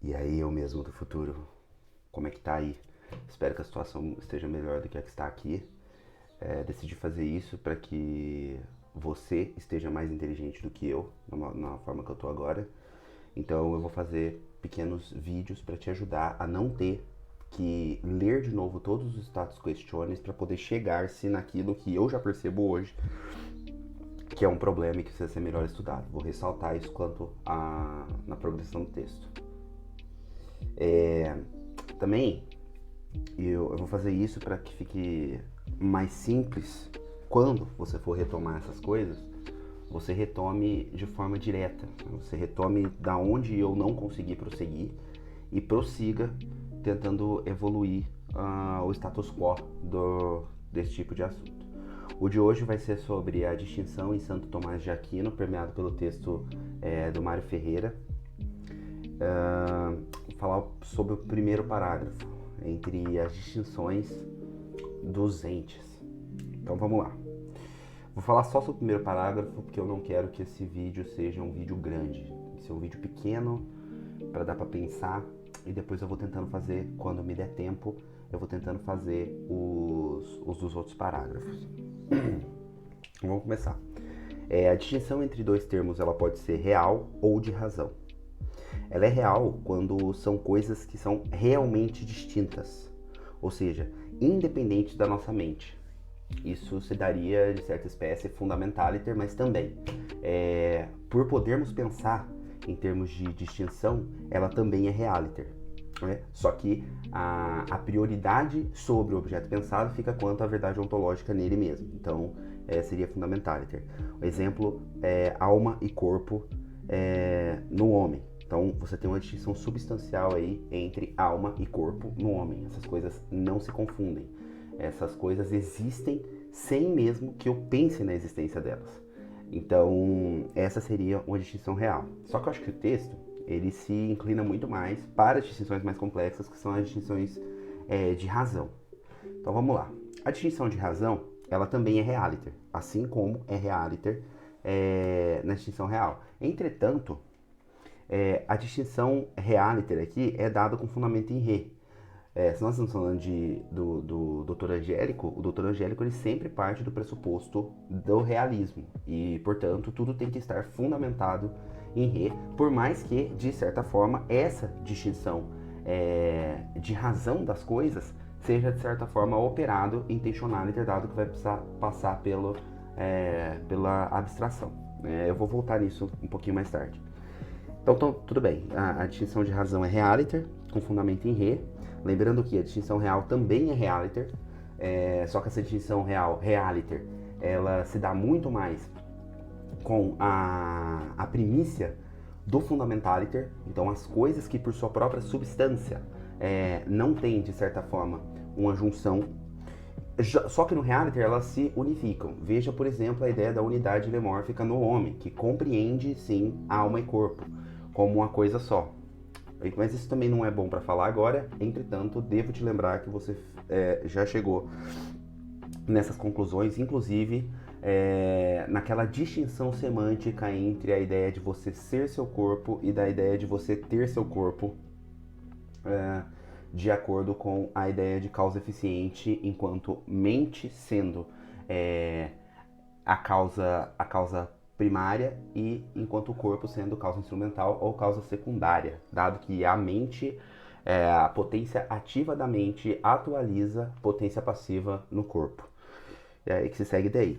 E aí, eu mesmo do futuro, como é que tá aí? Espero que a situação esteja melhor do que a que está aqui. Decidi fazer isso para que você esteja mais inteligente do que eu, na forma que eu tô agora. Então, eu vou fazer pequenos vídeos para te ajudar a não ter que ler de novo todos os status questiones para poder chegar-se naquilo que eu já percebo hoje, que é um problema e que precisa ser melhor estudado. Vou ressaltar isso na progressão do texto. Também eu vou fazer isso para que fique mais simples quando você for retomar essas coisas, você retome de forma direta, você retome da onde eu não consegui prosseguir e prossiga tentando evoluir o status quo desse tipo de assunto. O de hoje vai ser sobre a distinção em Santo Tomás de Aquino, permeado pelo texto do Mário Ferreira. Falar sobre o primeiro parágrafo, entre as distinções dos entes. Então vamos lá. Vou falar só sobre o primeiro parágrafo, porque eu não quero que esse vídeo seja um vídeo grande. Tem que ser um vídeo pequeno, para dar para pensar, e depois eu vou tentando fazer, quando me der tempo, eu vou tentando fazer os dos outros parágrafos. Vamos começar. A distinção entre dois termos ela pode ser real ou de razão. Ela é real quando são coisas que são realmente distintas, ou seja, independentes da nossa mente. Isso se daria de certa espécie fundamentaliter, mas também, por podermos pensar em termos de distinção, ela também é realiter. Né? Só que a prioridade sobre o objeto pensado fica quanto à verdade ontológica nele mesmo. Então, seria fundamentaliter. O exemplo é alma e corpo no homem. Então, você tem uma distinção substancial aí entre alma e corpo no homem. Essas coisas não se confundem. Essas coisas existem sem mesmo que eu pense na existência delas. Então, essa seria uma distinção real. Só que eu acho que o texto, ele se inclina muito mais para as distinções mais complexas, que são as distinções de razão. Então, vamos lá. A distinção de razão, ela também é realiter, assim como é realiter na distinção real. Entretanto, a distinção realiter aqui é dada com fundamento em re. Se nós estamos falando do Dr. Angélico, o Dr. Angélico ele sempre parte do pressuposto do realismo e, portanto, tudo tem que estar fundamentado em re, por mais que, de certa forma, essa distinção de razão das coisas seja, de certa forma, operado intentionaliter, dado que vai precisar passar pela abstração. Eu vou voltar nisso um pouquinho mais tarde. Então, tudo bem, a distinção de razão é realiter, com fundamento em re. Lembrando que a distinção real também é realiter, só que essa distinção realiter, ela se dá muito mais com a primícia do fundamentaliter. Então, as coisas que por sua própria substância não têm, de certa forma, uma junção, só que no realiter elas se unificam. Veja, por exemplo, a ideia da unidade lemórfica no homem, que compreende, sim, alma e corpo como uma coisa só. Mas isso também não é bom para falar agora. Entretanto, devo te lembrar que você já chegou nessas conclusões, inclusive naquela distinção semântica entre a ideia de você ser seu corpo e da ideia de você ter seu corpo, de acordo com a ideia de causa eficiente, enquanto mente sendo a causa primária e enquanto o corpo sendo causa instrumental ou causa secundária, dado que a mente, a potência ativa da mente atualiza potência passiva no corpo. É aí que se segue daí.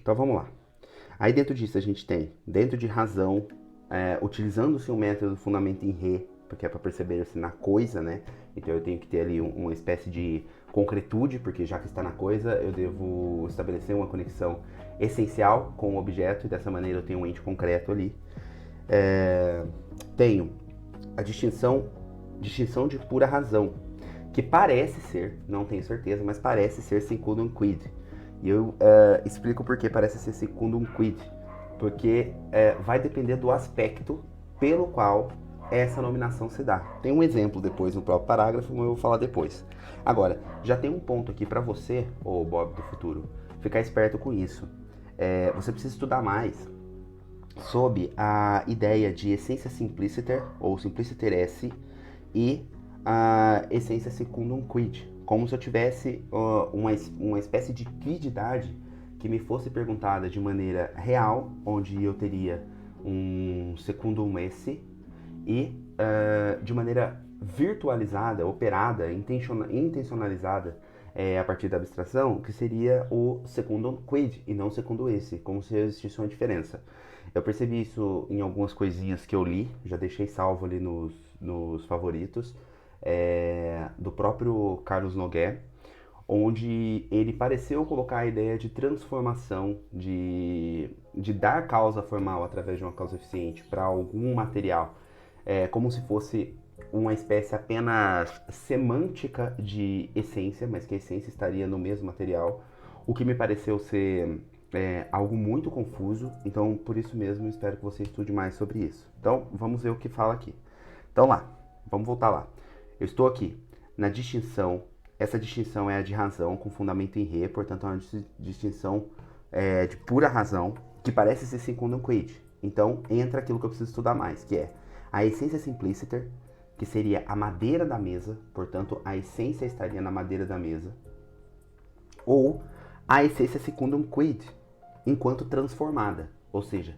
Então vamos lá. Aí dentro disso a gente tem, dentro de razão, utilizando-se um método de fundamento em re, porque é para perceber-se na coisa, né? Então eu tenho que ter ali uma espécie de concretude, porque já que está na coisa, eu devo estabelecer uma conexão essencial com o objeto, e dessa maneira eu tenho um ente concreto ali. Tenho a distinção de pura razão, que parece ser, não tenho certeza, mas parece ser secundum quid. E eu explico por que parece ser secundum quid. Porque vai depender do aspecto pelo qual essa nominação se dá. Tem um exemplo depois no próprio parágrafo, mas eu vou falar depois. Agora, já tem um ponto aqui para você, Bob do futuro, ficar esperto com isso. Você precisa estudar mais sob a ideia de essência simpliciter, ou simpliciter esse, e a essência secundum quid, como se eu tivesse uma espécie de quididade que me fosse perguntada de maneira real, onde eu teria um secundum esse, e de maneira virtualizada, operada, intencionalizada, a partir da abstração, que seria o secundum quid e não o segundo esse, como se existisse uma diferença. Eu percebi isso em algumas coisinhas que eu li, já deixei salvo ali nos favoritos, do próprio Carlos Nogués, onde ele pareceu colocar a ideia de transformação, de dar causa formal através de uma causa eficiente para algum material, como se fosse uma espécie apenas semântica de essência, mas que a essência estaria no mesmo material, o que me pareceu ser algo muito confuso. Então, por isso mesmo, espero que você estude mais sobre isso. Então, vamos ver o que fala aqui. Então, vamos voltar lá. Eu estou aqui na distinção. Essa distinção é a de razão com fundamento em re, portanto, é uma distinção de pura razão, que parece ser secundum quid. Então, entra aquilo que eu preciso estudar mais, que é a essência simpliciter, que seria a madeira da mesa, portanto, a essência estaria na madeira da mesa, ou a essência secundum quid, enquanto transformada, ou seja,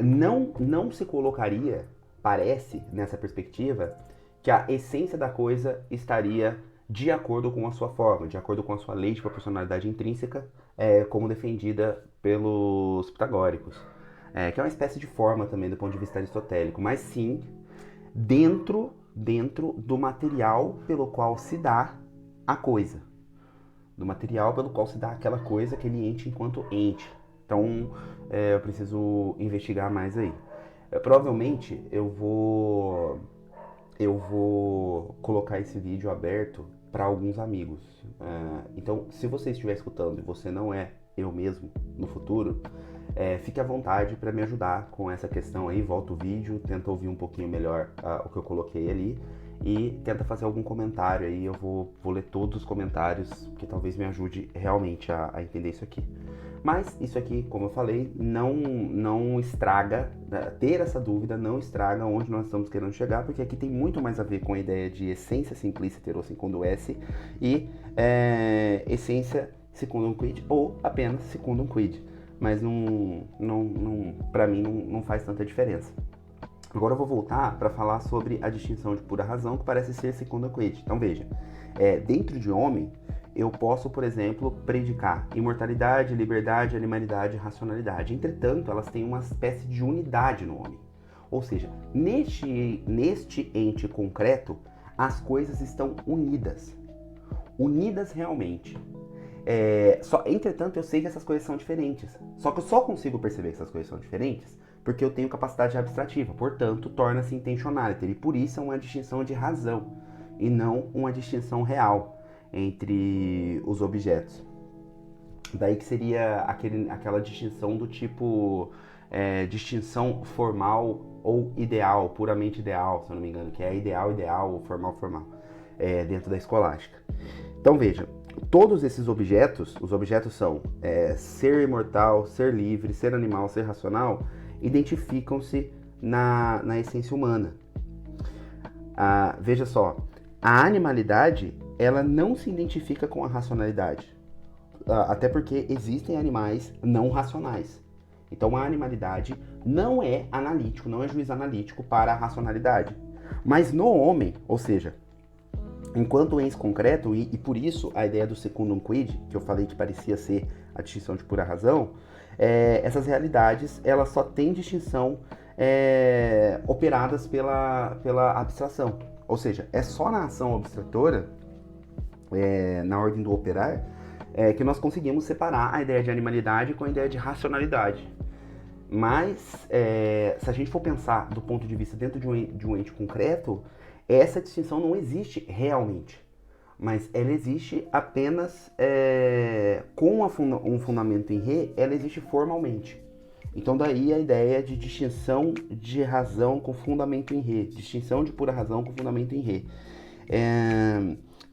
não se colocaria, parece, nessa perspectiva, que a essência da coisa estaria de acordo com a sua forma, de acordo com a sua lei de proporcionalidade intrínseca, como defendida pelos pitagóricos, que é uma espécie de forma também do ponto de vista aristotélico, mas sim dentro do material pelo qual se dá a coisa, do material pelo qual se dá aquela coisa, aquele ente enquanto ente. Então, eu preciso investigar mais aí. Provavelmente eu vou colocar esse vídeo aberto para alguns amigos. Então, se você estiver escutando e você não é eu mesmo no futuro, fique à vontade para me ajudar com essa questão aí. Volta o vídeo, tenta ouvir um pouquinho melhor o que eu coloquei ali e tenta fazer algum comentário aí. Eu vou ler todos os comentários, que talvez me ajude realmente a entender isso aqui. Mas isso aqui, como eu falei, não estraga, ter essa dúvida não estraga onde nós estamos querendo chegar, porque aqui tem muito mais a ver com a ideia de essência simpliciter ou secundum esse e essência secundum quid ou apenas secundum quid. Mas para mim não faz tanta diferença. Agora eu vou voltar para falar sobre a distinção de pura razão, que parece ser secundum quid. Então veja, dentro de homem, eu posso, por exemplo, predicar imortalidade, liberdade, animalidade e racionalidade. Entretanto, elas têm uma espécie de unidade no homem. Ou seja, neste ente concreto, as coisas estão unidas. Unidas realmente. Entretanto, eu sei que essas coisas são diferentes. Só que eu só consigo perceber que essas coisas são diferentes porque eu tenho capacidade abstrativa. Portanto, torna-se intentionaliter. E por isso é uma distinção de razão e não uma distinção real entre os objetos. Daí que seria aquela distinção do tipo distinção formal ou ideal, puramente ideal, se eu não me engano, que é ideal ou formal, dentro da escolástica. Então veja, todos esses objetos, os objetos são ser imortal, ser livre, ser animal, ser racional, identificam-se na essência humana. Veja só, a animalidade ela não se identifica com a racionalidade, até porque existem animais não racionais. Então a animalidade não é analítico, não é juiz analítico para a racionalidade. Mas no homem, ou seja, enquanto ens concreto, e por isso a ideia do secundum quid, que eu falei que parecia ser a distinção de pura razão, essas realidades elas só têm distinção operadas pela abstração. Ou seja, é só na ação abstratora, na ordem do operar, que nós conseguimos separar a ideia de animalidade com a ideia de racionalidade. Mas, se a gente for pensar do ponto de vista dentro de um ente concreto, essa distinção não existe realmente. Mas ela existe apenas com um fundamento em re, ela existe formalmente. Então daí a ideia de distinção de razão com fundamento em re, distinção de pura razão com fundamento em re.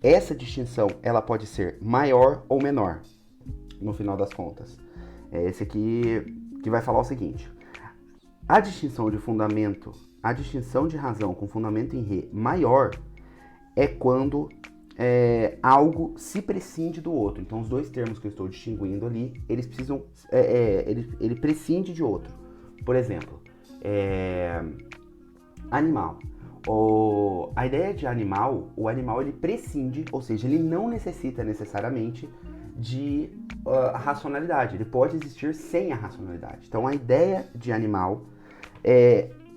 Essa distinção ela pode ser maior ou menor, no final das contas. Esse aqui que vai falar o seguinte: a distinção de razão com fundamento em re maior é quando algo se prescinde do outro. Então, os dois termos que eu estou distinguindo ali, eles precisam, ele prescinde de outro. Por exemplo, animal. A ideia de animal, o animal ele prescinde, ou seja, ele não necessita necessariamente de racionalidade. Ele pode existir sem a racionalidade. Então, a ideia de animal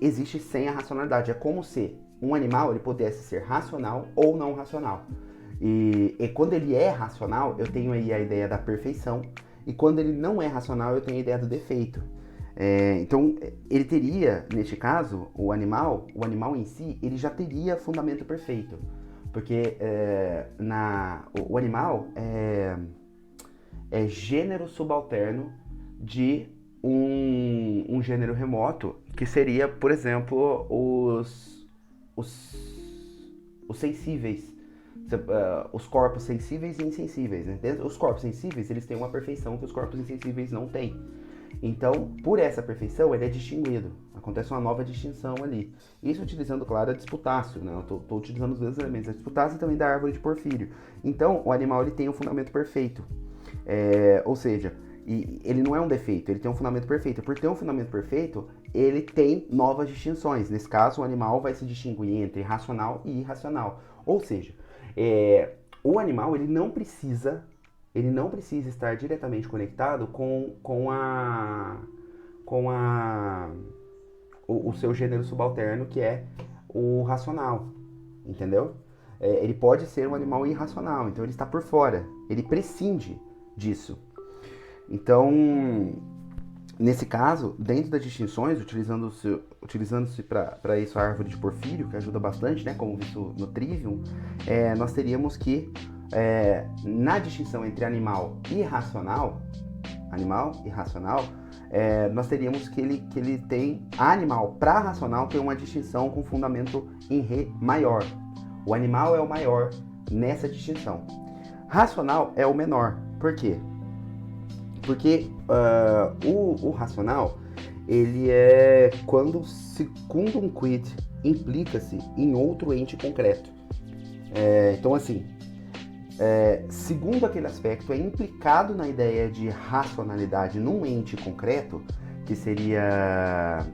existe sem a racionalidade. É como se um animal ele pudesse ser racional ou não racional. E quando ele é racional, eu tenho aí a ideia da perfeição. E quando ele não é racional, eu tenho a ideia do defeito. Então, ele teria, neste caso, o animal em si, ele já teria fundamento perfeito. Porque o animal é gênero subalterno de um gênero remoto, que seria, por exemplo, os sensíveis, os corpos sensíveis e insensíveis, né? Os corpos sensíveis, eles têm uma perfeição que os corpos insensíveis não têm. Então, por essa perfeição, ele é distinguido. Acontece uma nova distinção ali. Isso utilizando, claro, a disputácio, né? Eu estou utilizando os dois elementos, a disputácio também da árvore de Porfírio. Então, o animal ele tem um fundamento perfeito. Ou seja, ele não é um defeito, ele tem um fundamento perfeito. Por ter um fundamento perfeito, ele tem novas distinções. Nesse caso, o animal vai se distinguir entre racional e irracional. Ou seja, o animal ele não precisa estar diretamente conectado com o seu gênero subalterno, que é o racional, entendeu? Ele pode ser um animal irracional, então ele está por fora, ele prescinde disso. Então, nesse caso, dentro das distinções, utilizando-se para isso a árvore de Porfírio, que ajuda bastante, né, como visto no Trivium, nós teríamos que, na distinção entre animal e racional, nós teríamos que ele tem, animal para racional tem uma distinção com fundamento em re maior. O animal é o maior nessa distinção. Racional é o menor. Por quê? Porque o racional, ele é quando secundum quid implica-se em outro ente concreto. Então, assim, segundo aquele aspecto, é implicado na ideia de racionalidade num ente concreto, que seria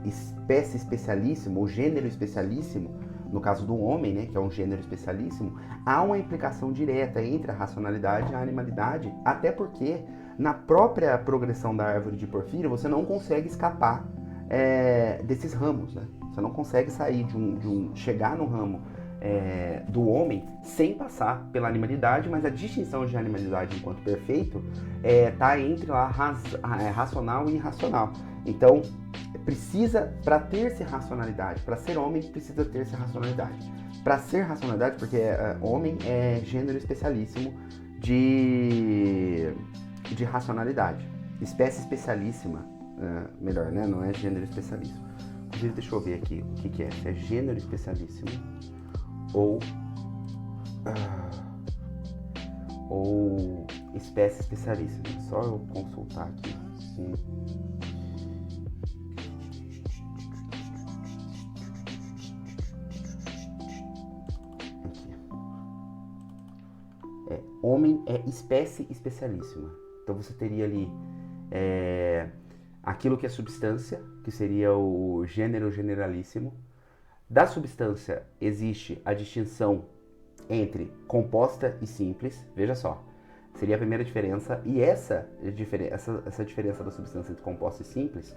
espécie especialíssima, ou gênero especialíssimo, no caso do homem, né, que é um gênero especialíssimo, há uma implicação direta entre a racionalidade e a animalidade, até porque na própria progressão da árvore de Porfírio você não consegue escapar desses ramos, né? Você não consegue sair chegar no ramo do homem sem passar pela animalidade, mas a distinção de animalidade enquanto perfeito está entre lá racional e irracional. Então, precisa, para ter-se racionalidade, para ser homem, precisa ter-se racionalidade. Para ser racionalidade, porque homem é gênero especialíssimo de racionalidade. Espécie especialíssima, melhor, né? Não é gênero especialíssimo. Inclusive, deixa eu ver aqui o que é. Se é gênero especialíssimo ou espécie especialíssima. Só eu consultar aqui. Homem é espécie especialíssima. Então você teria ali aquilo que é substância, que seria o gênero generalíssimo. Da substância existe a distinção entre composta e simples. Veja só, seria a primeira diferença. E essa diferença da substância entre composta e simples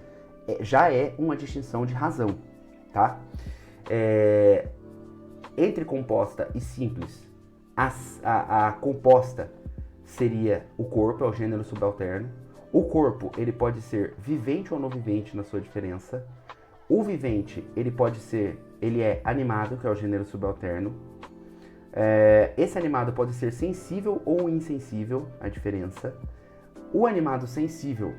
já é uma distinção de razão, tá? Entre composta e simples, a composta seria o corpo, é o gênero subalterno. O corpo, ele pode ser vivente ou não vivente na sua diferença. O vivente, ele é animado, que é o gênero subalterno. Esse animado pode ser sensível ou insensível, a diferença. O animado sensível,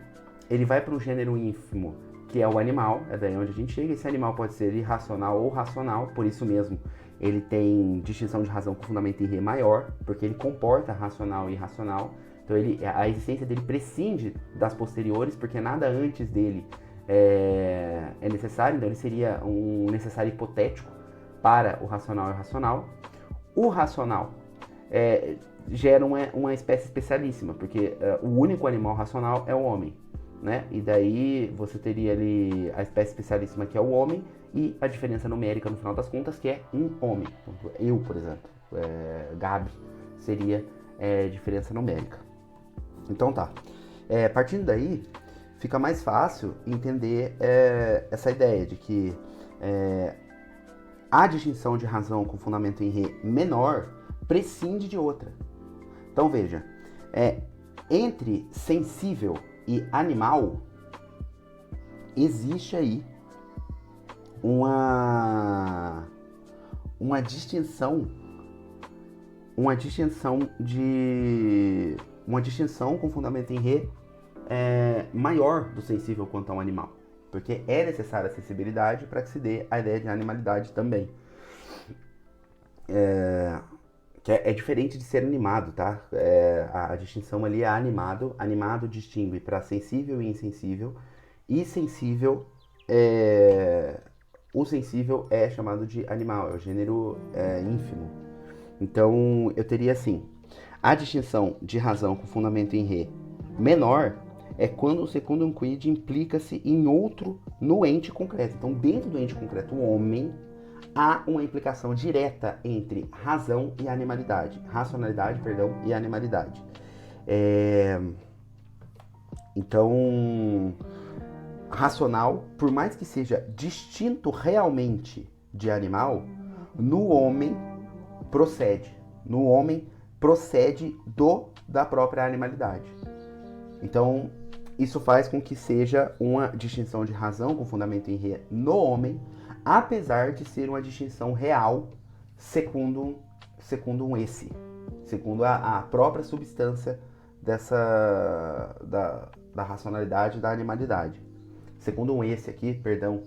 ele vai para o gênero ínfimo, que é o animal, é daí onde a gente chega. Esse animal pode ser irracional ou racional, por isso mesmo ele tem distinção de razão com fundamento em re maior, porque ele comporta racional e irracional. Então a existência dele prescinde das posteriores, porque nada antes dele é necessário, então ele seria um necessário hipotético para o racional e o irracional. O racional gera uma espécie especialíssima, porque o único animal racional é o homem, né? E daí você teria ali a espécie especialíssima, que é o homem, e a diferença numérica no final das contas, que é um homem. Eu, por exemplo, Gabi, seria diferença numérica. Então tá. Partindo daí, fica mais fácil entender essa ideia de que a distinção de razão com fundamento em Rê menor prescinde de outra. Então veja, entre sensível e animal, existe aí uma distinção com fundamento em Rê maior do sensível quanto ao animal, porque é necessária a sensibilidade para que se dê a ideia de animalidade também. Que é diferente de ser animado, tá? A distinção ali é animado. Animado distingue para sensível e insensível. E sensível, o sensível é chamado de animal, é o gênero ínfimo. Então, eu teria assim, a distinção de razão com fundamento em Rê menor é quando o secundum quid implica-se em outro no ente concreto. Então, dentro do ente concreto, o homem, há uma implicação direta entre razão e animalidade. Racionalidade, perdão, e animalidade. Então, racional, por mais que seja distinto realmente de animal, no homem procede. No homem procede da própria animalidade. Então, isso faz com que seja uma distinção de razão com fundamento em Rê no homem, apesar de ser uma distinção real segundo a própria substância da racionalidade e da animalidade. Segundo esse aqui, perdão,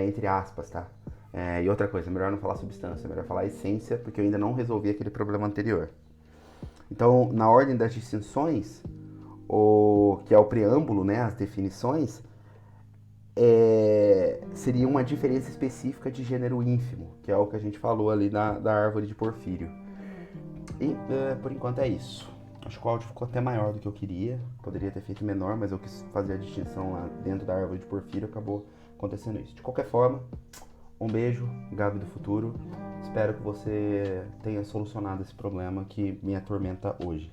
entre aspas, tá? E outra coisa, melhor não falar substância, melhor falar essência, porque eu ainda não resolvi aquele problema anterior. Então, na ordem das distinções, que é o preâmbulo, né, as definições, seria uma diferença específica de gênero ínfimo, que é o que a gente falou ali da árvore de Porfírio. E por enquanto é isso. Acho que o áudio ficou até maior do que eu queria. Poderia ter feito menor, mas eu quis fazer a distinção lá dentro da árvore de Porfírio, acabou acontecendo isso. De qualquer forma, um beijo, Gabi do futuro. Espero que você tenha solucionado esse problema que me atormenta hoje.